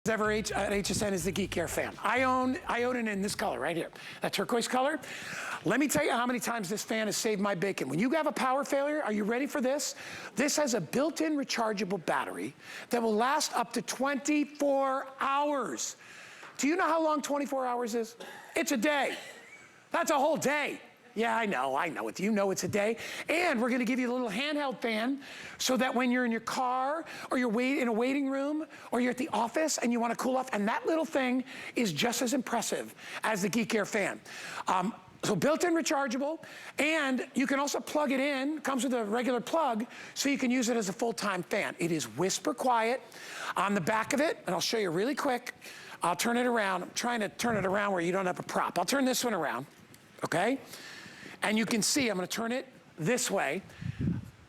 Ever at HSN is the Geek Aire fan. I own it in this color right here, that turquoise color. Let me tell you how many times this fan has saved my bacon. When you have a power failure, are you ready for this? This has a built-in rechargeable battery that will last up to 24 hours. Do you know how long 24 hours is? It's a day. That's a whole day. Yeah, I know it. You know it's a day. And we're gonna give you a little handheld fan so that when you're in your car or you're in a waiting room or you're at the office and you wanna cool off, and that little thing is just as impressive as the Geek Aire fan. So built-in rechargeable, and you can also plug it in, comes with a regular plug, so you can use it as a full-time fan. It is whisper quiet. On the back of it, and I'll show you really quick, I'll turn it around. I'm trying to turn it around where you don't have a prop. I'll turn this one around, okay? And you can see, I'm gonna turn it this way.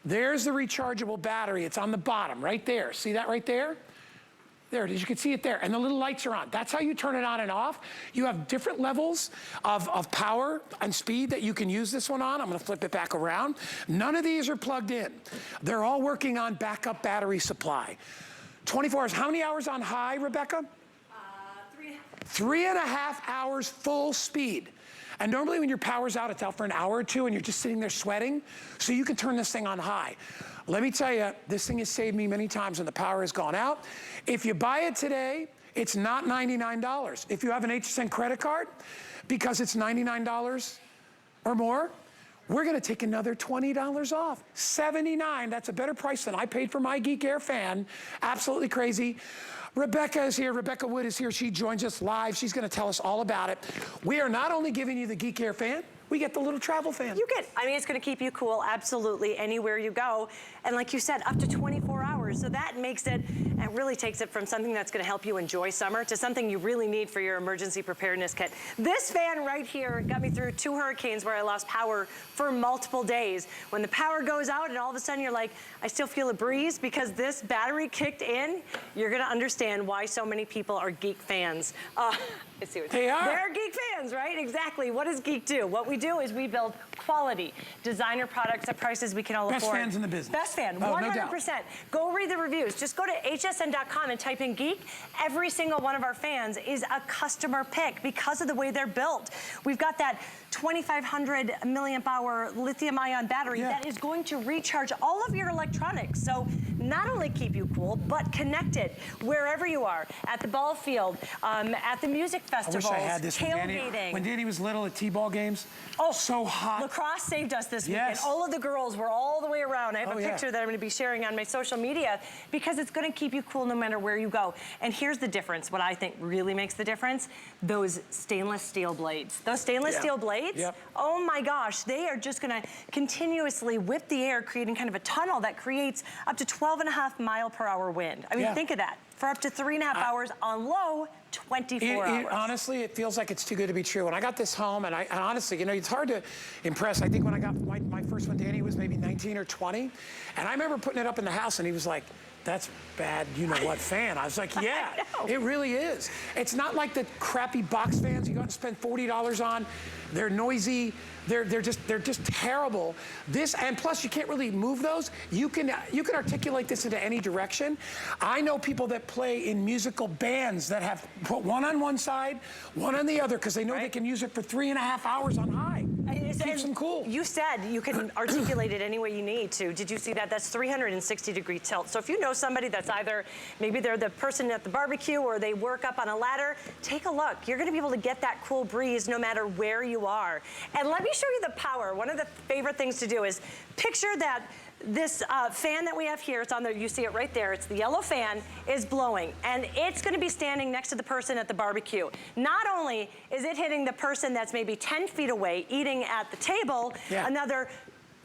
There's the rechargeable battery. It's on the bottom, right there. See that right there? There it is, you can see it there. And the little lights are on. That's how you turn it on and off. You have different levels of power and speed that you can use this one on. I'm gonna flip it back around. None of these are plugged in. They're all working on backup battery supply. 24 hours, how many hours on high, Rebecca? 3.5 hours full speed. And normally when your power's out, it's out for an hour or two and you're just sitting there sweating, so you can turn this thing on high. Let me tell you, this thing has saved me many times when the power has gone out. If you buy it today, it's not $99. If you have an HSN credit card, because it's $99 or more, we're gonna take another $20 off. $79, that's a better price than I paid for my Geek Aire fan. Absolutely crazy. Rebecca is here, Rebecca Wood is here. She joins us live. She's gonna tell us all about it. We are not only giving you the Geek Aire fan, we get the little travel fan. You get, I mean, it's gonna keep you cool, absolutely, anywhere you go. And like you said, up to 24 hours. So that makes it, and really takes it from something that's gonna help you enjoy summer to something you really need for your emergency preparedness kit. This fan right here got me through 2 hurricanes where I lost power for multiple days. When the power goes out and all of a sudden you're like, I still feel a breeze because this battery kicked in, you're gonna understand why so many people are Geek fans. They are. They're Geek fans, right? Exactly. What does Geek do? What we do is we build quality designer products at prices we can all afford. Best fans in the business. Best fan, 100%. Go read the reviews. Just go to hsn.com and type in Geek. Every single one of our fans is a customer pick because of the way they're built. We've got that 2,500 milliamp hour lithium ion battery that is going to recharge all of your electronics. So not only keep you cool, but connected wherever you are, at the ball field, at the music festivals, I wish I had this tailgating. when Danny was little at T-ball games. Oh, so hot. Lacrosse saved us this weekend. All of the girls were all the way around. I have a picture that I'm gonna be sharing on my social media because it's gonna keep you cool no matter where you go. And here's the difference, what I think really makes the difference, those stainless steel blades. Those stainless steel blades, oh my gosh, they are just gonna continuously whip the air, creating kind of a tunnel that creates up to 12.5 mile/hour wind. I mean, think of that. For up to 3.5 hours on low, 24 hours. Honestly, it feels like it's too good to be true. When I got this home, and honestly, you know, it's hard to impress. I think when I got my first one, Danny was maybe 19 or 20. And I remember putting it up in the house and he was like, that's bad, you know what fan. I was like, yeah, it really is. It's not like the crappy box fans you got to spend $40 on. They're noisy. They're just terrible. This, and plus you can't really move those. You can articulate this into any direction. I know people that play in musical bands that have put one on one side, one on the other, because they know they can use it for 3.5 hours on high. It keeps them cool. You said you can articulate it any way you need to. Did you see that? That's 360-degree tilt. So if you know somebody that's either, maybe they're the person at the barbecue or they work up on a ladder, take a look. You're gonna be able to get that cool breeze no matter where you are. And let me show you the power. One of the favorite things to do is picture that this fan that we have here, it's on there, you see it right there, it's the yellow fan, is blowing. And it's gonna be standing next to the person at the barbecue. Not only is it hitting the person that's maybe 10 feet away eating at the table, another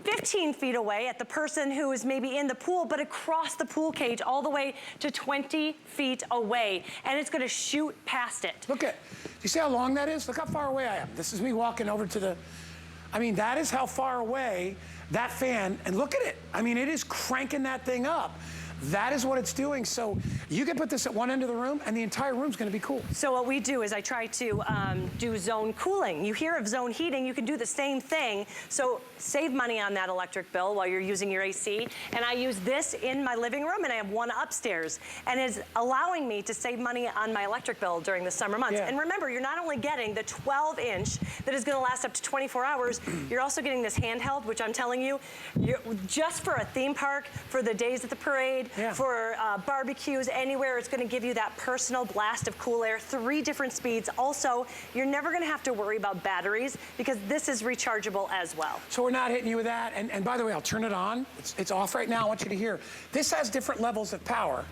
15 feet away at the person who is maybe in the pool, but across the pool cage all the way to 20 feet away. And it's gonna shoot past it. Look at, do you see how long that is? Look how far away I am. This is me walking over to the, I mean, that is how far away that fan, and look at it. I mean, it is cranking that thing up. That is what it's doing. So you can put this at one end of the room and the entire room's gonna be cool. So what we do is I try to do zone cooling. You hear of zone heating, you can do the same thing. So save money on that electric bill while you're using your AC. And I use this in my living room and I have one upstairs. And it's allowing me to save money on my electric bill during the summer months. Yeah. And remember, you're not only getting the 12-inch that is gonna last up to 24 hours, you're also getting this handheld, which I'm telling you, just for a theme park, for the days at the parade, for barbecues, anywhere, it's gonna give you that personal blast of cool air, 3 different speeds. Also, you're never gonna have to worry about batteries because this is rechargeable as well. So we're not hitting you with that. And by the way, I'll turn it on. It's off right now. I want you to hear. This has different levels of power.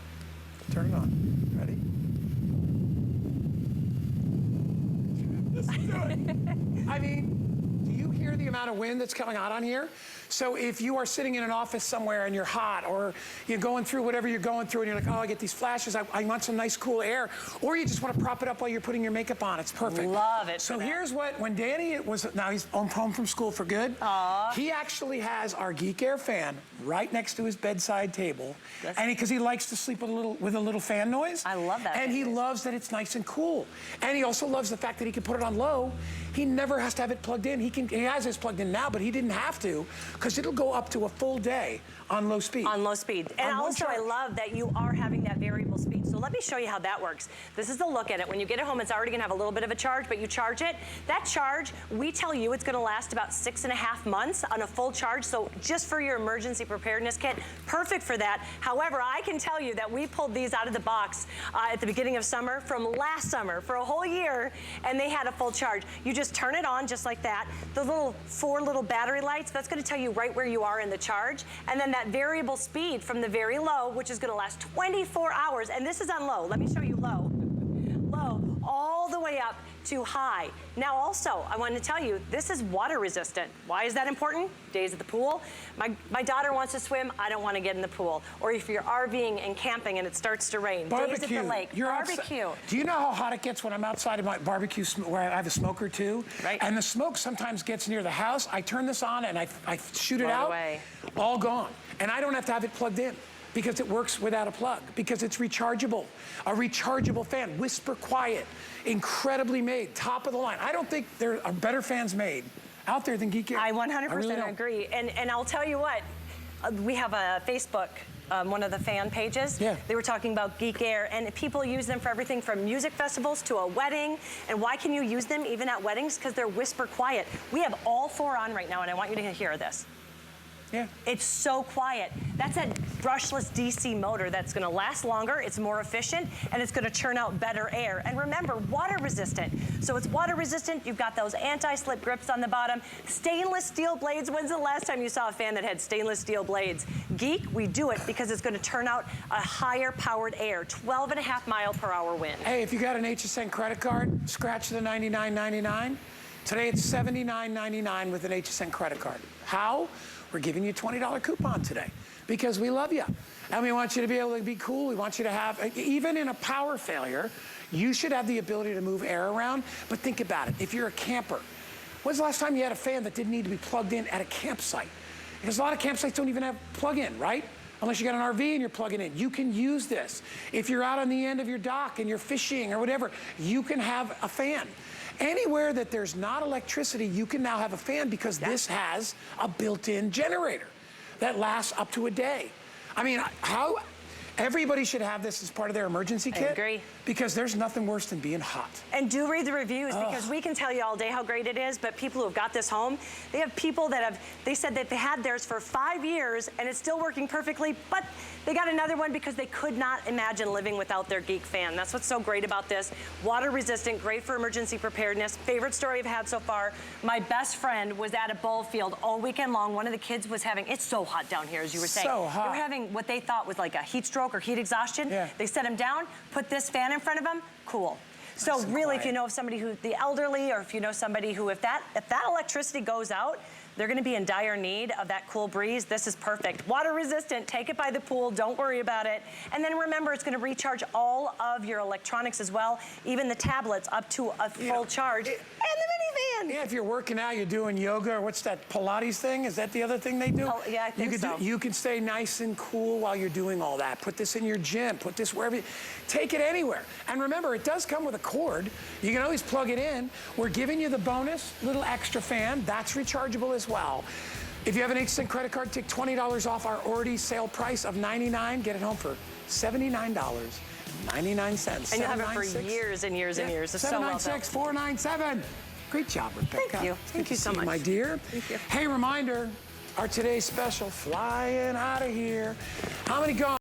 Turn it on. Ready? Listen to it. I mean, do you hear the amount of wind that's coming out on here? So if you are sitting in an office somewhere and you're hot, or you're going through whatever you're going through and you're like, oh, I get these flashes, I want some nice cool air, or you just want to prop it up while you're putting your makeup on, it's perfect. Love it. So here's what, when Danny was, now he's home from school for good, he actually has our Geek Aire fan right next to his bedside table, and because he likes to sleep with a little fan noise. I love that. And he loves that it's nice and cool. And he also loves the fact that he can put it on low. He never has to have it plugged in. He has his plugged in now, but he didn't have to, because it'll go up to a full day on low speed. On low speed. And also, I charge. love that you are having that variable speed. So let me show you how that works. This is the look at it. When you get it home, it's already gonna have a little bit of a charge, but you charge it. That charge, we tell you it's gonna last about 6.5 months on a full charge. So just for your emergency preparedness kit, perfect for that. However, I can tell you that we pulled these out of the box at the beginning of summer from last summer for a whole year, and they had a full charge. You just turn it on just like that. The 4 little battery lights, that's gonna tell you right where you are in the charge. And then that variable speed from the very low, which is gonna last 24 hours, and this is on low. Let me show you low. Low, all the way up to high. Now also, I want to tell you, this is water resistant. Why is that important? Days at the pool. My daughter wants to swim, I don't want to get in the pool. Or if you're RVing and camping and it starts to rain. Barbecue. Days at the lake. Barbecue. Do you know how hot it gets when I'm outside of my barbecue, where I have a smoker too? Right. And the smoke sometimes gets near the house. I turn this on and I shoot it Right out. away. All gone. And I don't have to have it plugged in, because it works without a plug, because it's rechargeable. A rechargeable fan, whisper quiet, incredibly made, top of the line. I don't think there are better fans made out there than Geek Aire. I 100% really don't. agree. And I'll tell you what, we have a Facebook, one of the fan pages. Yeah. They were talking about Geek Aire, and people use them for everything from music festivals to a wedding. And why can you use them even at weddings? Because they're whisper quiet. We have all 4 on right now, and I want you to hear this. Yeah. It's so quiet. That's a brushless DC motor that's gonna last longer, it's more efficient, and it's gonna churn out better air. And remember, water resistant. So it's water resistant, you've got those anti-slip grips on the bottom, stainless steel blades. When's the last time you saw a fan that had stainless steel blades? Geek, we do it because it's gonna turn out a higher powered air, 12.5 mile/hour wind. Hey, if you got an HSN credit card, scratch the $99.99. Today it's $79.99 with an HSN credit card. How? We're giving you a $20 coupon today because we love you. And we want you to be able to be cool. We want you to have, even in a power failure, you should have the ability to move air around. But think about it. If you're a camper, when's the last time you had a fan that didn't need to be plugged in at a campsite? Because a lot of campsites don't even have plug-in, right? Unless you got an RV and you're plugging in. You can use this. If you're out on the end of your dock and you're fishing or whatever, you can have a fan. Anywhere that there's not electricity, you can now have a fan because this has a built-in generator that lasts up to a day. I mean, how everybody should have this as part of their emergency kit. I agree. Because there's nothing worse than being hot. And do read the reviews because we can tell you all day how great it is, but people who have got this home, they have people that they said that they had theirs for 5 years and it's still working perfectly, but they got another one because they could not imagine living without their Geek fan. That's what's so great about this. Water resistant, great for emergency preparedness. Favorite story I've had so far, my best friend was at a ball field all weekend long. One of the kids was having, it's so hot down here, as you were saying. So hot. They were having what they thought was like a heat stroke or heat exhaustion. Yeah. They set him down, put this fan in front of him, cool. So really, if you know of somebody who, the elderly, or if you know somebody who, if that electricity goes out, they're gonna be in dire need of that cool breeze. This is perfect. Water resistant, take it by the pool, don't worry about it. And then remember, it's gonna recharge all of your electronics as well, even the tablets up to a full charge. And the fun. Yeah, if you're working out, you're doing yoga, or what's that, Pilates thing? Is that the other thing they do? Oh, yeah, I think so. You can stay nice and cool while you're doing all that. Put this in your gym, put this wherever take it anywhere. And remember, it does come with a cord. You can always plug it in. We're giving you the bonus little extra fan. That's rechargeable as well. If you have an instant credit card, take $20 off our already sale price of $99. Get it home for $79.99. And you'll have it for years and years and years. It's so well built. 796-497. Great job, Rebecca. Thank you. Thank you so much. My dear. Thank you. Hey, reminder, our today's special, flying out of here. How many gone?